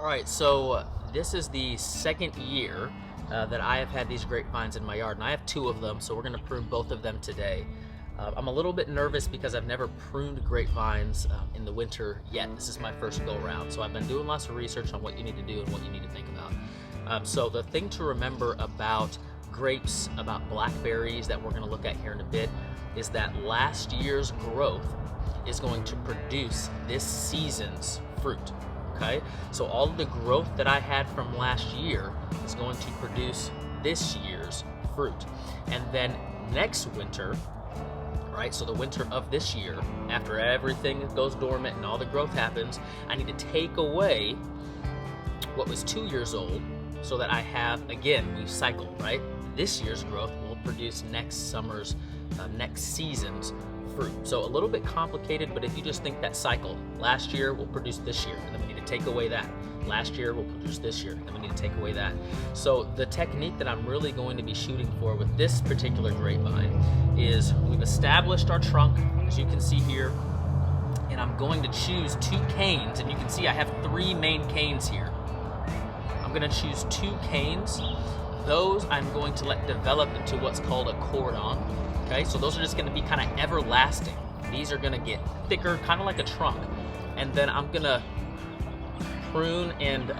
All right, so this is the second year that I have had these grapevines in my yard, and I have two of them, so we're gonna prune both of them today. I'm a little bit nervous because I've never pruned grapevines in the winter yet. This is my first go around, so I've been doing lots of research on what you need to do and what you need to think about. So the thing to remember about grapes, about blackberries that we're gonna look at here in a bit, is that last year's growth is going to produce this season's fruit. Okay, so all of the growth that I had from last year is going to produce this year's fruit. And then next winter, right, so the winter of this year, after everything goes dormant and all the growth happens, I need to take away what was 2 years old so that I have, again, we've cycled, right? This year's growth will produce next season's fruit. So a little bit complicated, but if you just think that cycle, last year will produce this year, and then we need to take away that. Last year will produce this year, and then we need to take away that. So the technique that I'm really going to be shooting for with this particular grapevine is we've established our trunk, as you can see here, and I'm going to choose 2 canes, and you can see I have 3 main canes here. I'm gonna choose 2 canes. Those I'm going to let develop into what's called a cordon. Okay, so those are just gonna be kind of everlasting. These are gonna get thicker, kind of like a trunk. And then I'm gonna prune and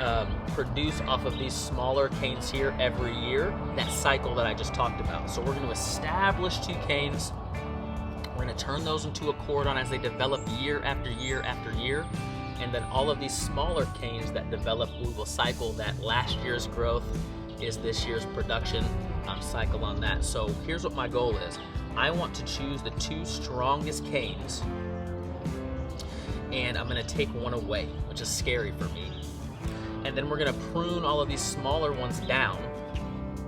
produce off of these smaller canes here every year, that cycle that I just talked about. So we're gonna establish 2 canes. We're gonna turn those into a cordon as they develop year after year after year. And then all of these smaller canes that develop, we will cycle that last year's growth is this year's production, cycle on that. So here's what my goal is. I want to choose the 2 strongest canes, and I'm gonna take one away, which is scary for me. And then we're gonna prune all of these smaller ones down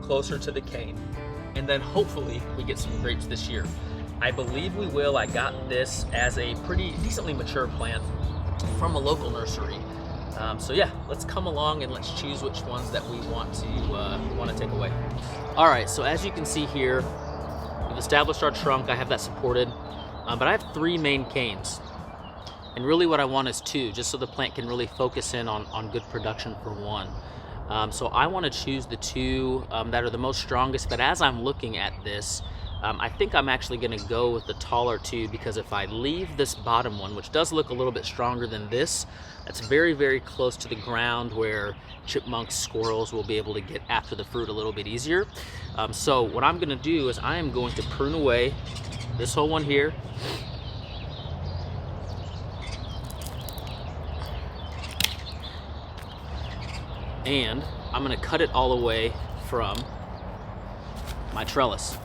closer to the cane. And then hopefully we get some grapes this year. I believe we will. I got this as a pretty decently mature plant from a local nursery. So yeah, let's come along and let's choose which ones that we want to take away. All right, so as you can see here, we've established our trunk. I have that supported, but I have 3 main canes. And really what I want is 2, just so the plant can really focus in on good production for one. So I want to choose the 2 that are the most strongest, but as I'm looking at this, I think I'm actually going to go with the taller 2, because if I leave this bottom one, which does look a little bit stronger than this, that's very, very close to the ground where chipmunks, squirrels will be able to get after the fruit a little bit easier. So what I'm going to do is I am going to prune away this whole one here. And I'm going to cut it all away from my trellis.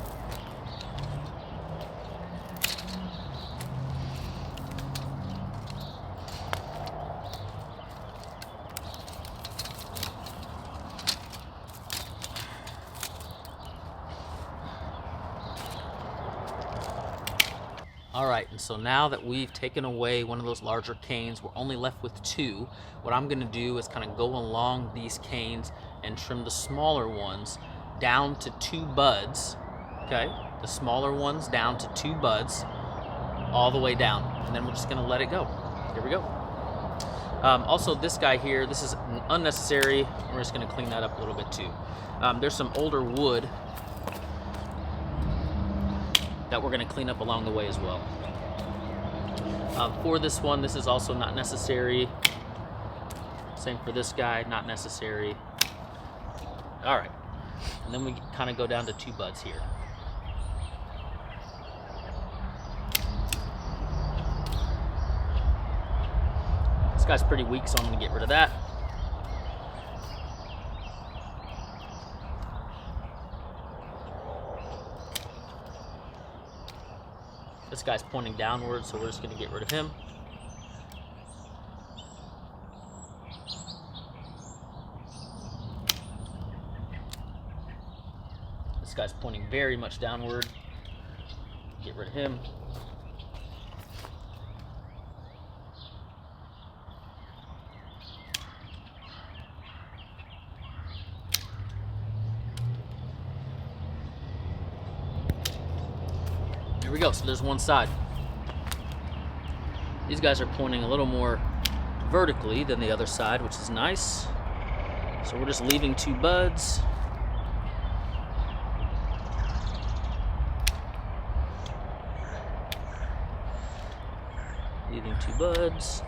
All right, and so now that we've taken away one of those larger canes, we're only left with 2. What I'm gonna do is kind of go along these canes and trim the smaller ones down to 2 buds, okay? The smaller ones down to 2 buds, all the way down. And then we're just gonna let it go. Here we go. Also, this guy here, this is unnecessary. We're just gonna clean that up a little bit too. There's some older wood that we're going to clean up along the way as well. For this one, this is also not necessary. Same for this guy, not necessary. All right, and then we kind of go down to 2 buds here. This guy's pretty weak, so I'm going to get rid of that. This guy's pointing downward, so we're just going to get rid of him. This guy's pointing very much downward. Get rid of him. Here we go, so there's one side. These guys are pointing a little more vertically than the other side, which is nice. So we're just leaving 2 buds. Leaving 2 buds.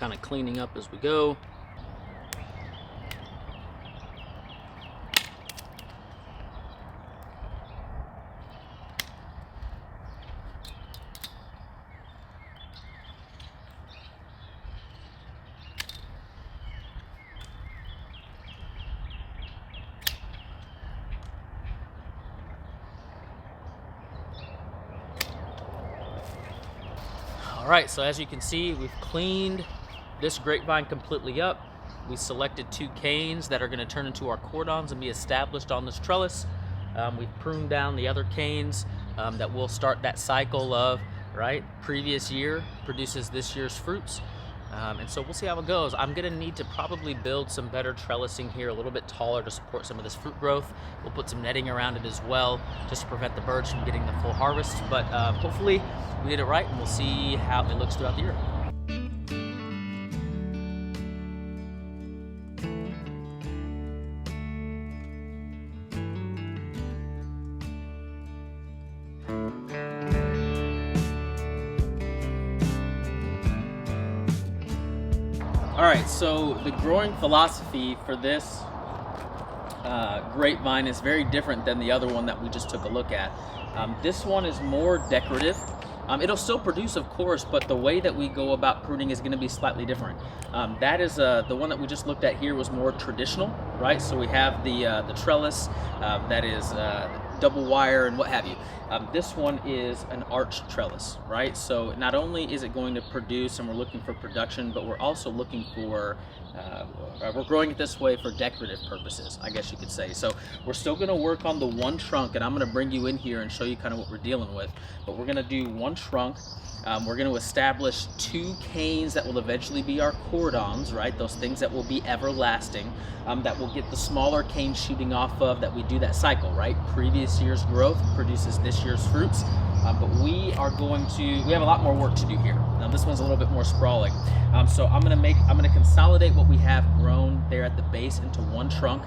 Kind of cleaning up as we go. All right, so as you can see, we've cleaned this grapevine completely up. We selected 2 canes that are going to turn into our cordons and be established on this trellis. We've pruned down the other canes that will start that cycle of, right, previous year produces this year's fruits. And so we'll see how it goes. I'm going to need to probably build some better trellising here, a little bit taller to support some of this fruit growth. We'll put some netting around it as well, just to prevent the birds from getting the full harvest. But hopefully we did it right, and we'll see how it looks throughout the year. All right, so the growing philosophy for this grapevine is very different than the other one that we just took a look at. This one is more decorative. It'll still produce, of course, but the way that we go about pruning is going to be slightly different. That is the one that we just looked at here was more traditional, right? So we have the trellis that is double wire and what have you. This one is an arch trellis, right? So not only is it going to produce, and we're looking for production, but we're also looking for, we're growing it this way for decorative purposes, I guess you could say. So we're still gonna work on the one trunk, and I'm gonna bring you in here and show you kind of what we're dealing with. But we're gonna do one trunk. We're going to establish 2 canes that will eventually be our cordons, right? Those things that will be everlasting, that will get the smaller cane shooting off of, that we do that cycle, right? Previous year's growth produces this year's fruits. But we have a lot more work to do here. Now this one's a little bit more sprawling. So I'm going to consolidate what we have grown there at the base into one trunk.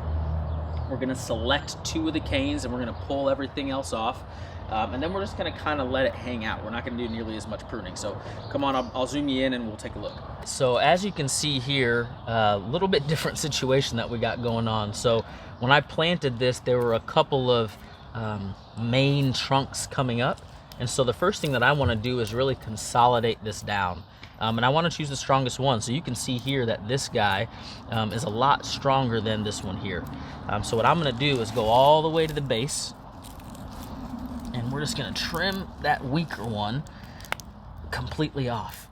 We're going to select 2 of the canes and we're going to pull everything else off. And then we're just going to kind of let it hang out. We're not going to do nearly as much pruning. So come on, I'll zoom you in and we'll take a look. So as you can see here, a little bit different situation that we got going on. So when I planted this, there were a couple of main trunks coming up. And so the first thing that I want to do is really consolidate this down. And I want to choose the strongest one. So you can see here that this guy is a lot stronger than this one here. So what I'm going to do is go all the way to the base. And we're just going to trim that weaker one completely off.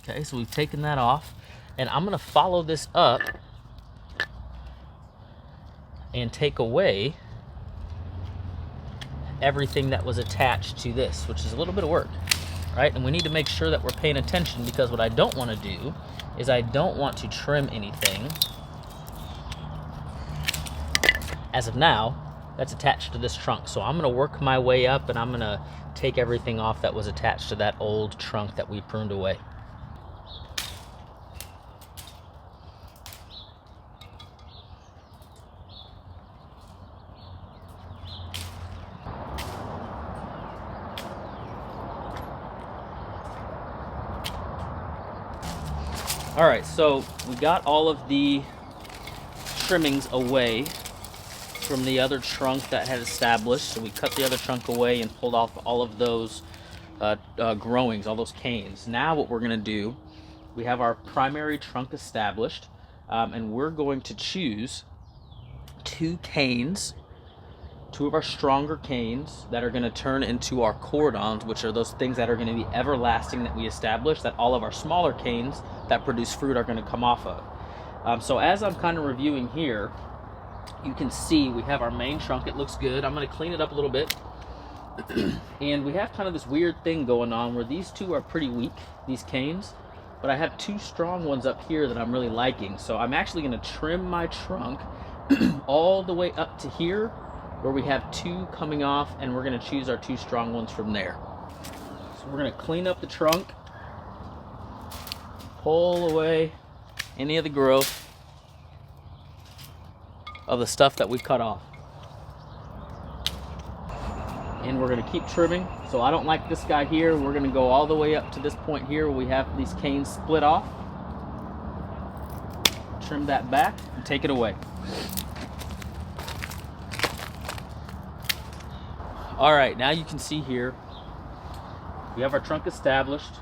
Okay, so we've taken that off. And I'm going to follow this up and take away everything that was attached to this, which is a little bit of work, right? And we need to make sure that we're paying attention, because what I don't want to do is I don't want to trim anything as of now that's attached to this trunk. So I'm going to work my way up and I'm going to take everything off that was attached to that old trunk that we pruned away. All right, so we got all of the trimmings away from the other trunk that had established. So we cut the other trunk away and pulled off all of those growings, all those canes. Now what we're gonna do, we have our primary trunk established, and we're going to choose 2 canes, 2 of our stronger canes that are gonna turn into our cordons, which are those things that are gonna be everlasting that we established, that all of our smaller canes that produce fruit are gonna come off of. So as I'm kind of reviewing here, you can see we have our main trunk. It looks good. I'm going to clean it up a little bit. And we have kind of this weird thing going on where these 2 are pretty weak, these canes, but I have 2 strong ones up here that I'm really liking. So I'm actually going to trim my trunk all the way up to here, where we have 2 coming off, and we're gonna choose our 2 strong ones from there. So we're gonna clean up the trunk, pull away any of the growth of the stuff that we cut off. And we're gonna keep trimming. So I don't like this guy here. We're gonna go all the way up to this point here where we have these canes split off. Trim that back and take it away. All right, now you can see here, we have our trunk established.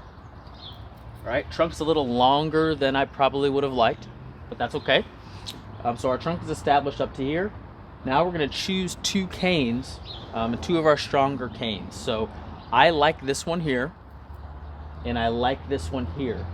All right, trunk's a little longer than I probably would have liked, but that's okay. So our trunk is established up to here. Now we're gonna choose 2 canes, and 2 of our stronger canes. So I like this one here, and I like this one here.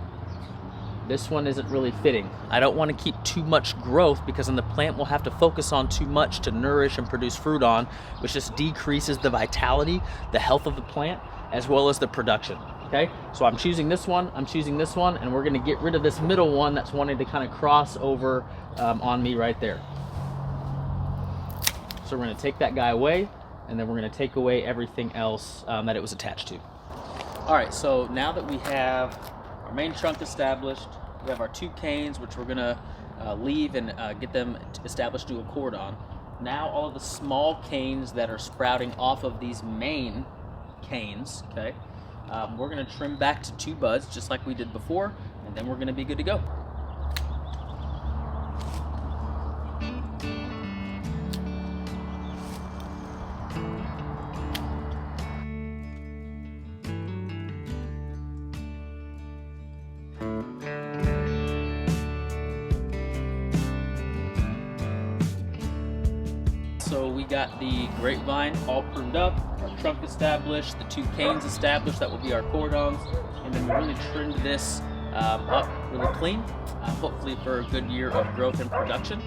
This one isn't really fitting. I don't want to keep too much growth because then the plant will have to focus on too much to nourish and produce fruit on, which just decreases the vitality, the health of the plant, as well as the production. Okay, so I'm choosing this one, I'm choosing this one, and we're gonna get rid of this middle one that's wanting to kind of cross over on me right there. So we're gonna take that guy away, and then we're gonna take away everything else that it was attached to. All right, so now that we have our main trunk established, we have our 2 canes, which we're gonna leave and get them established to a cord on. Now all of the small canes that are sprouting off of these main canes, okay, we're gonna trim back to 2 buds, just like we did before, and then we're gonna be good to go. So we got the grapevine all pruned up, our trunk established, the 2 canes established, that will be our cordons, and then we really trimmed this up really clean, hopefully for a good year of growth and production.